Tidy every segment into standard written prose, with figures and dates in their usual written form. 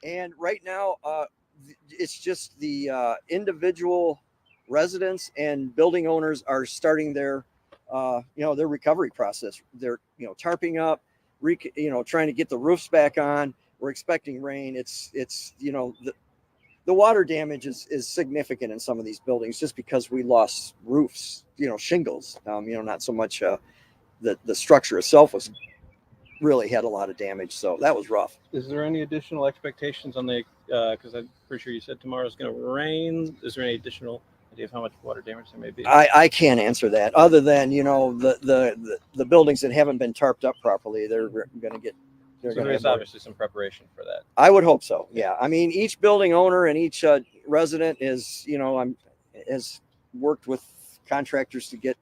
And right now, it's just the individual residents and building owners are starting their, their recovery process. They're, tarping up, trying to get the roofs back on. We're expecting rain. It's the water damage is significant in some of these buildings just because we lost roofs, shingles. Not so much the structure itself was really had a lot of damage, so that was rough. Is there any additional expectations on the? Because I'm pretty sure you said tomorrow is going to rain. Is there any additional idea of how much water damage there may be? I can't answer that, other than the buildings that haven't been tarped up properly, they're going to get. So there's obviously some preparation for that. I would hope so. Yeah, I mean, each building owner and each resident is, has worked with contractors to get,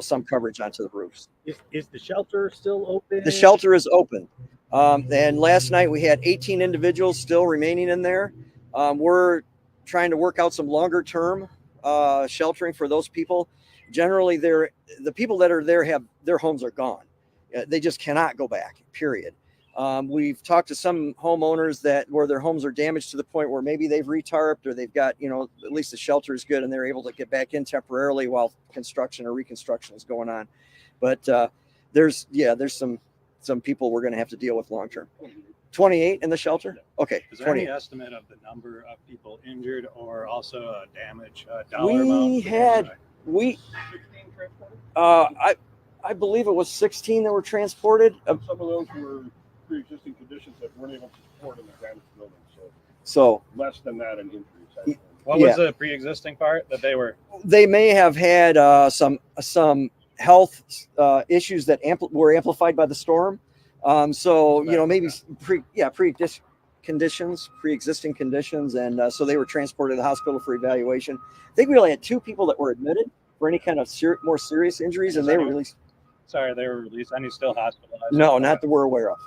some coverage onto the roofs. Is the shelter still open? The shelter is open. And last night we had 18 individuals still remaining in there. We're trying to work out some longer term sheltering for those people. Generally, the people that are there have their homes are gone. They just cannot go back, period. We've talked to some homeowners where their homes are damaged to the point where maybe they've retarped or they've got, at least the shelter is good and they're able to get back in temporarily while construction or reconstruction is going on. But there's some people we're going to have to deal with long term. 28 in the shelter? Okay. Is there 28. any estimate of the number of people injured or also damage dollar amount? I believe it was 16 that were transported. Some of those were pre-existing conditions that weren't able to support in the damaged building. So less than that in injuries. What was the pre-existing part that they were? They may have had some health issues that were amplified by the storm. Maybe pre-existing conditions, and so they were transported to the hospital for evaluation. I think we only had 2 people that were admitted for any kind of more serious injuries, and they were released. Sorry, they were released. Any still hospitalized? No, not that we're aware of.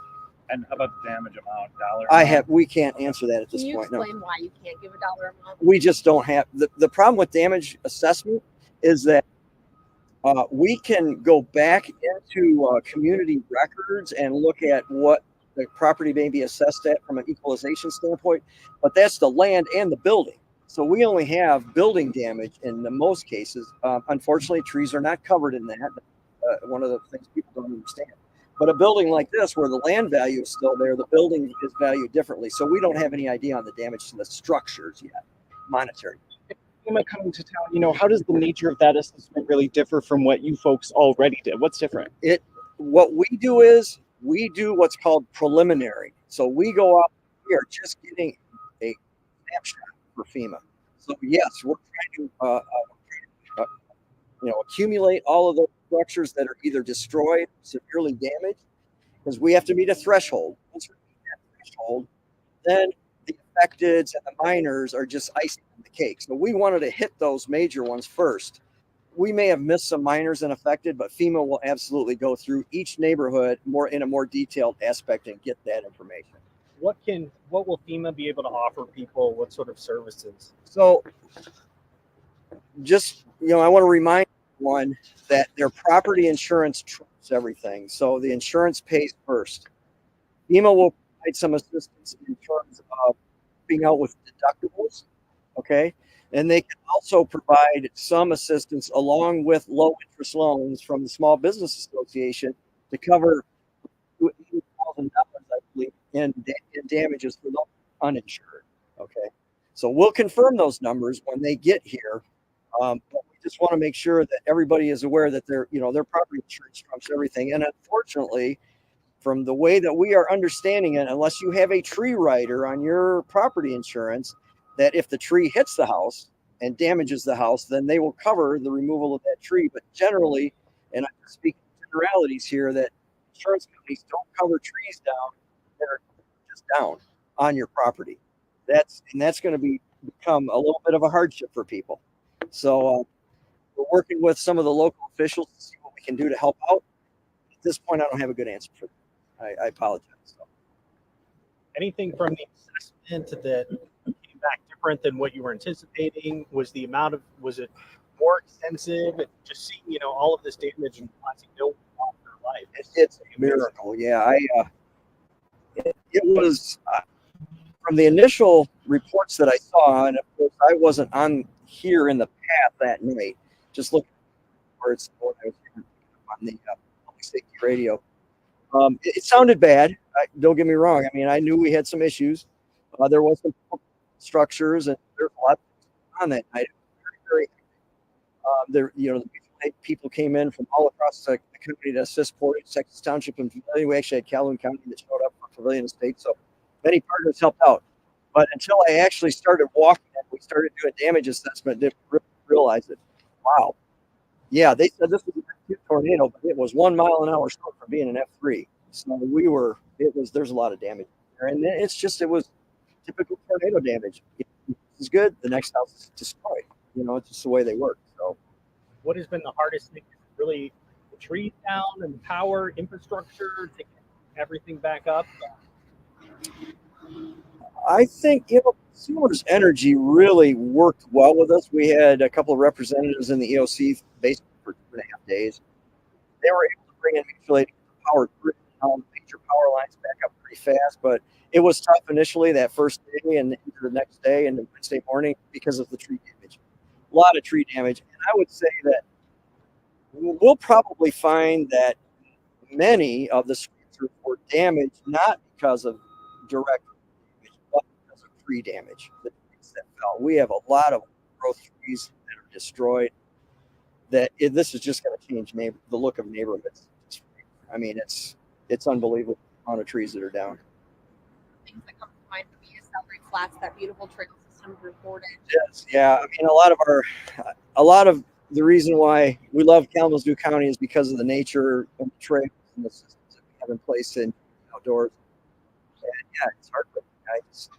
And how about the damage amount, dollar amount? We can't answer that at this point. Can you explain why you can't give a dollar amount? We just don't have the problem with damage assessment is that we can go back into community records and look at what the property may be assessed at from an equalization standpoint, but that's the land and the building. So we only have building damage in the most cases. Unfortunately, trees are not covered in that. One of the things people don't understand. But a building like this, where the land value is still there, the building is valued differently. So we don't have any idea on the damage to the structures yet, monetary. FEMA coming to town, how does the nature of that assessment really differ from what you folks already did? What's different? What we do is we do what's called preliminary. So we go out, we are just getting a snapshot for FEMA. So yes, we're trying to accumulate all of those structures that are either destroyed, severely damaged, because we have to meet a threshold. Once we meet that threshold, then the affecteds and the minors are just icing on the cake. So we wanted to hit those major ones first. We may have missed some minors and affected, but FEMA will absolutely go through each neighborhood in a more detailed aspect and get that information. What will FEMA be able to offer people? What sort of services? So just, I want to remind everyone that their property insurance trumps everything. So the insurance pays first. FEMA will provide some assistance in terms of being out with deductibles. Okay. And they can also provide some assistance along with low interest loans from the Small Business Association to cover $80,000, I believe, in damages for those uninsured. Okay. So we'll confirm those numbers when they get here. But we just want to make sure that everybody is aware that their property insurance trumps everything. And unfortunately, from the way that we are understanding it, unless you have a tree rider on your property insurance, that if the tree hits the house and damages the house, then they will cover the removal of that tree. But generally, and I'm speaking generalities here, that insurance companies don't cover trees down that are just down on your property. That's going to become a little bit of a hardship for people. So we're working with some of the local officials to see what we can do to help out. At this point, I don't have a good answer for that. I apologize. So. Anything from the assessment that came back different than what you were anticipating? Was it more extensive? Just seeing, all of this damage and causing no one lost their life. It's a miracle. Yeah, it was from the initial reports that I saw, and of course I wasn't on here in the path that night, just looking for it's what I was hearing on the public safety radio. It sounded bad. Don't get me wrong. I mean, I knew we had some issues. There was some structures, and there's a lot of things on that night. It was very, very. The people came in from all across the country to assist Portage, Texas Township, and Pavilion. We actually had Calhoun County that showed up for Pavilion Estate, so many partners helped out. But until I actually started walking and we started doing damage assessment, didn't really realize it. Wow. Yeah, they said this was an F2 tornado, but it was 1 mile an hour short from being an F3. So there's a lot of damage there. And it was typical tornado damage. If this is good, the next house is destroyed. It's just the way they work. So, what has been the hardest thing? Is it really the trees down and the power infrastructure to get everything back up? I think Consumers Energy really worked well with us. We had a couple of representatives in the EOC basically for 2.5 days. They were able to bring in mutually power grid, all the major power lines back up pretty fast, but it was tough initially that first day and into the next day and the Wednesday morning because of the tree damage. A lot of tree damage. And I would say that we'll probably find that many of the streets were damaged not because of direct damage, but because of tree damage. The trees that fell. We have a lot of growth trees that are destroyed. This is just going to change the look of neighborhoods. I mean, it's unbelievable the amount of trees that are down. Things that come to mind for me is Celery Flats, that beautiful trail system through Portage. Yes, yeah. I mean, a lot of the reason why we love Kalamazoo County is because of the nature and the trails and the systems that we have in place in outdoors. And yeah, it's heartbreaking. There's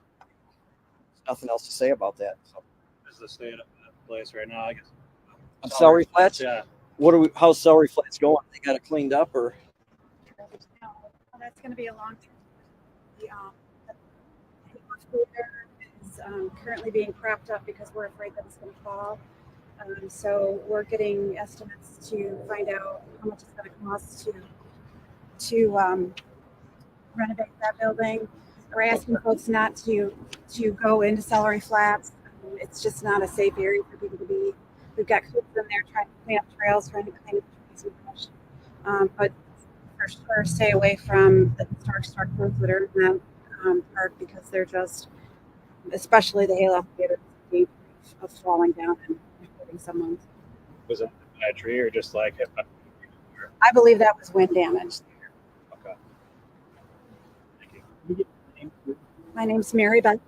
nothing else to say about that. So. Is the state of the place right now? I guess. Celery Flats? Yeah. How's Celery Flats going? They got it cleaned up, or? No, that's going to be a long term. The there is currently being propped up because we're afraid that it's going to fall. So we're getting estimates to find out how much it's going to cost to renovate that building. We're asking folks not to go into Celery Flats. It's just not a safe area for people to be. We've got kids in there trying to clean up trails, trying to clean up trees and brush. But for sure, stay away from the historic structures that are in that park because they're just, especially the hayloft, of falling down and hurting someone. Was it a tree or just like? I believe that was wind damage. Okay. Can you get your name? My name's Mary Beth,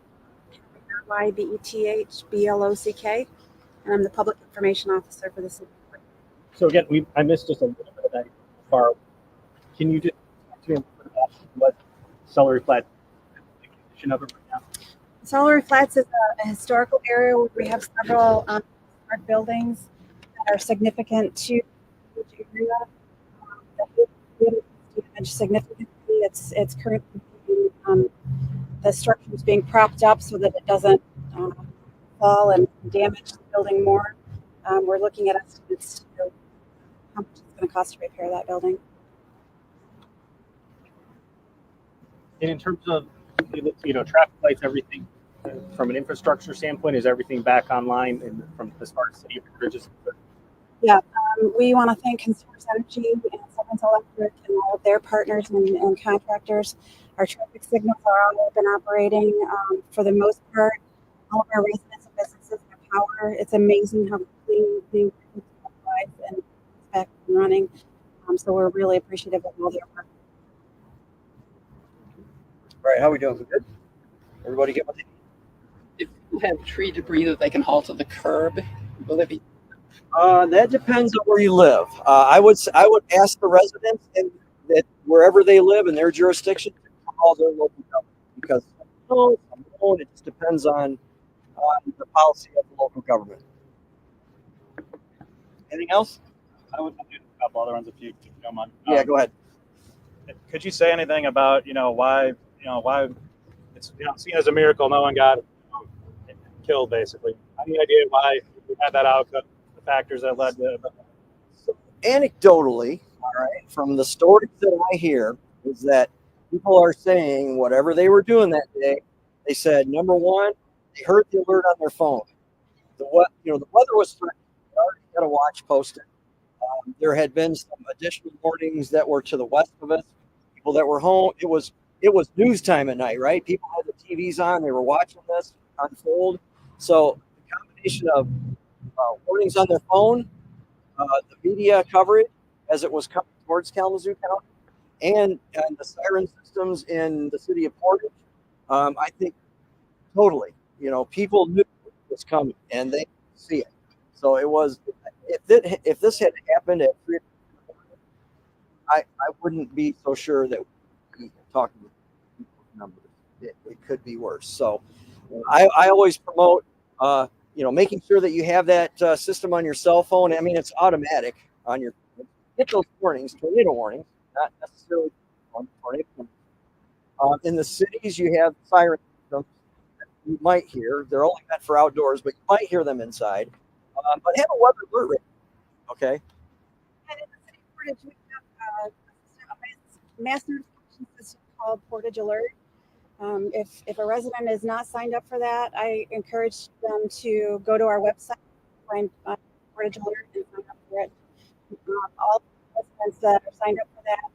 YBETHBLOCK, and I'm the Public Information Officer for the city. So again, I missed just a little bit of that far. Can you just talk to me a little bit about what Celery Flat the condition of it right now? Celery Flats is a historical area where we have several historic buildings that are significant to the area. Damaged significantly. It's currently the structure is being propped up so that it doesn't fall and damage the building more. We're looking at estimates to how much it's going to cost to repair that building. And in terms of traffic lights, everything from an infrastructure standpoint, is everything back online and from as far as city bridges? Yeah, we want to thank Consumers Energy and Severance Electric and all of their partners and contractors. Our traffic signals are all up and operating for the most part. All of our residents and businesses have power. It's amazing how quickly they and it's back and running. So we're really appreciative of all their work. All right, how we doing? We good? Everybody get what they need? If you have tree debris that they can haul to the curb, will it be? That depends on where you live. I would ask the residents and that wherever they live in their jurisdiction to call their local government because it just depends on the policy of the local government. Anything else? I would do a couple other ones if you don't mind. Yeah, go ahead. Could you say anything about why it's seen as a miracle no one got killed basically? Any idea why we had that outcome? The factors that led to. Anecdotally, all right, from the stories that I hear, is that people are saying whatever they were doing that day. They said, number one, they heard the alert on their phone. The weather was threatening. They already had a watch posted. There had been some additional warnings that were to the west of us. People that were home, it was news time at night, right? People had the TVs on, they were watching this unfold. So the combination of warnings on their phone, the media coverage as it was coming towards Kalamazoo County, and the siren systems in the city of Portage, I think totally, people knew it was coming and they could see it. So it was, if this had happened at 3 I wouldn't be so sure that we'd be talking with numbers. It could be worse. So I always promote, making sure that you have that system on your cell phone. I mean, it's automatic on your, get those warnings, tornado warnings, not necessarily on tornado. In the cities, you have siren systems that you might hear. They're only meant for outdoors, but you might hear them inside. But have a weather alert rate, okay? And in the city of Portage, we have a mass notification system called Portage Alert. If a resident is not signed up for that, I encourage them to go to our website, find Portage Alert, and sign up for it. All the residents that are signed up for that,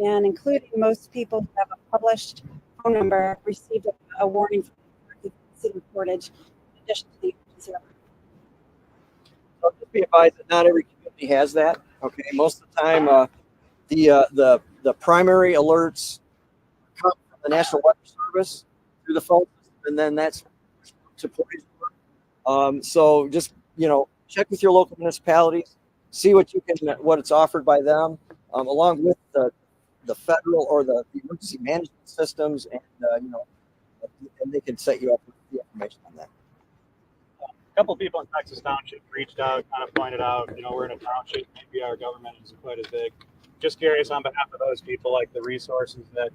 and including most people who have a published phone number, received a warning from the city of Portage in addition to the emergency alert. So just be advised that not every community has that. Okay, most of the time, the primary alerts come from the National Weather Service through the phone system, and then that's to Portage Alert. So just check with your local municipalities, see what it's offered by them, along with the federal or the emergency management systems, and and they can set you up with the information on that. A couple people in Texas Township reached out, kind of pointed out, we're in a township, maybe our government isn't quite as big. Just curious on behalf of those people, like the resources that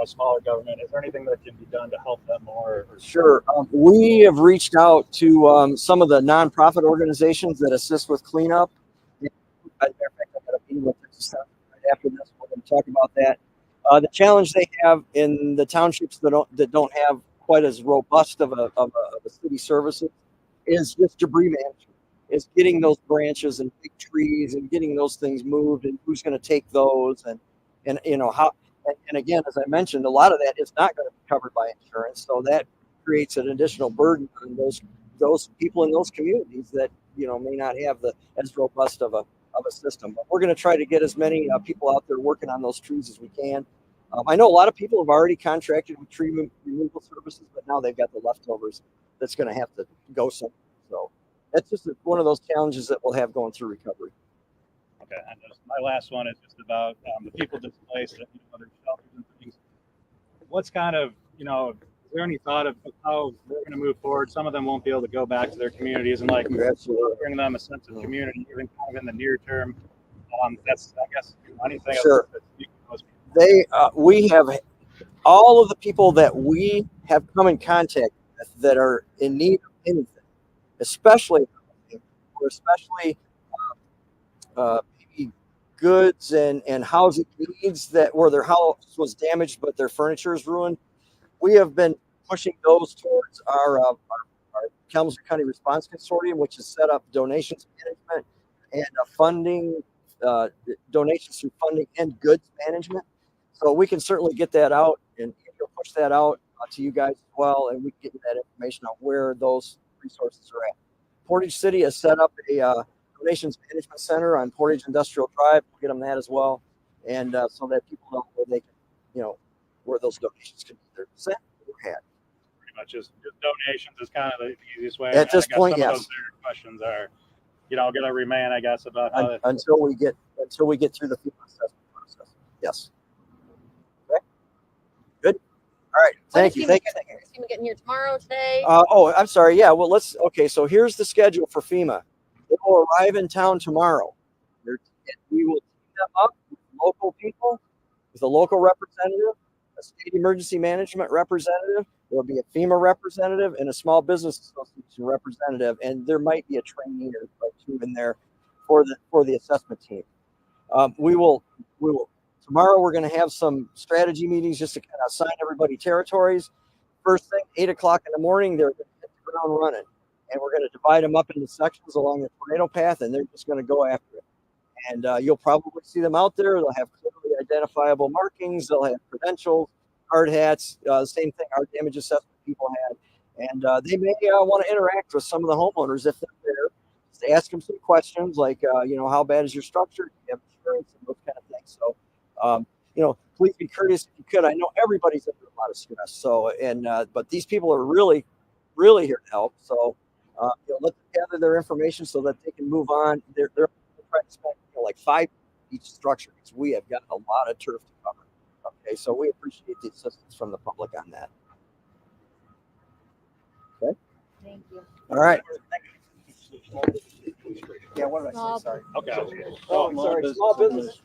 smaller government, is there anything that can be done to help them more? Sure. We have reached out to some of the nonprofit organizations that assist with cleanup. As a matter of fact, I've got a meeting with Texas Township right after this. We're going to talk about that. The challenge they have in the townships that don't have quite as robust of a city services is just debris management. Is getting those branches and big trees and getting those things moved, and who's going to take those, and how. And again, as I mentioned, a lot of that is not going to be covered by insurance, so that creates an additional burden on those people in those communities that may not have as robust of a system. But we're going to try to get as many people out there working on those trees as we can. I know a lot of people have already contracted with tree removal services, but now they've got the leftovers that's going to have to go somewhere. So that's just one of those challenges that we'll have going through recovery. Okay, and my last one is just about the people displaced at other shelters and things. What's kind of, is there any thought of how they're going to move forward? Some of them won't be able to go back to their communities and bring them a sense of community, even kind of in the near term. That's, I guess, anything. Sure. We have all of the people that we have come in contact with that are in need of anything, especially maybe goods and housing needs where their house was damaged but their furniture is ruined. We have been pushing those towards our Kalamazoo County Response Consortium, which has set up donations management and funding, donations through funding and goods management. So we can certainly get that out and push that out to you guys as well, and we can get you that information on where those resources are at. Portage City has set up a donations management center on Portage Industrial Drive. We'll get them that as well, and so that people know where they can, where those donations can either sent or had. Pretty much just donations is kind of the easiest way. At this point, yes. Some of those bigger questions are, going to remain, I guess, about how until we get through the FEMA assessment process. Yes. Okay. Good. All right. Thank you. Is FEMA getting here tomorrow, today? I'm sorry. Yeah. Well, so here's the schedule for FEMA. They will arrive in town tomorrow. We will team them up with local people, with a local representative, a state emergency management representative. There will be a FEMA representative and a small business association representative, and there might be a trainee or two in there for the assessment team. We will Tomorrow we're going to have some strategy meetings just to kind of assign everybody territories. First thing, 8 o'clock in the morning, they're going to hit the ground running. And we're going to divide them up into sections along the tornado path, and they're just going to go after it. And you'll probably see them out there. They'll have clearly identifiable markings. They'll have credentials, hard hats, the same thing our damage assessment people had. And they may want to interact with some of the homeowners if they're there. Just ask them some questions like, how bad is your structure? Do you have insurance and those kind of things? So, please be courteous if you could. I know everybody's under a lot of stress. So, but these people are really, really here to help. So, let them gather their information so that they can move on. They're trying to spend like 5 each structure because we have got a lot of turf to cover. Okay, so we appreciate the assistance from the public on that. Okay. Thank you. All right. Yeah, what did I Small say? Sorry. Okay. Oh, sorry. Small business.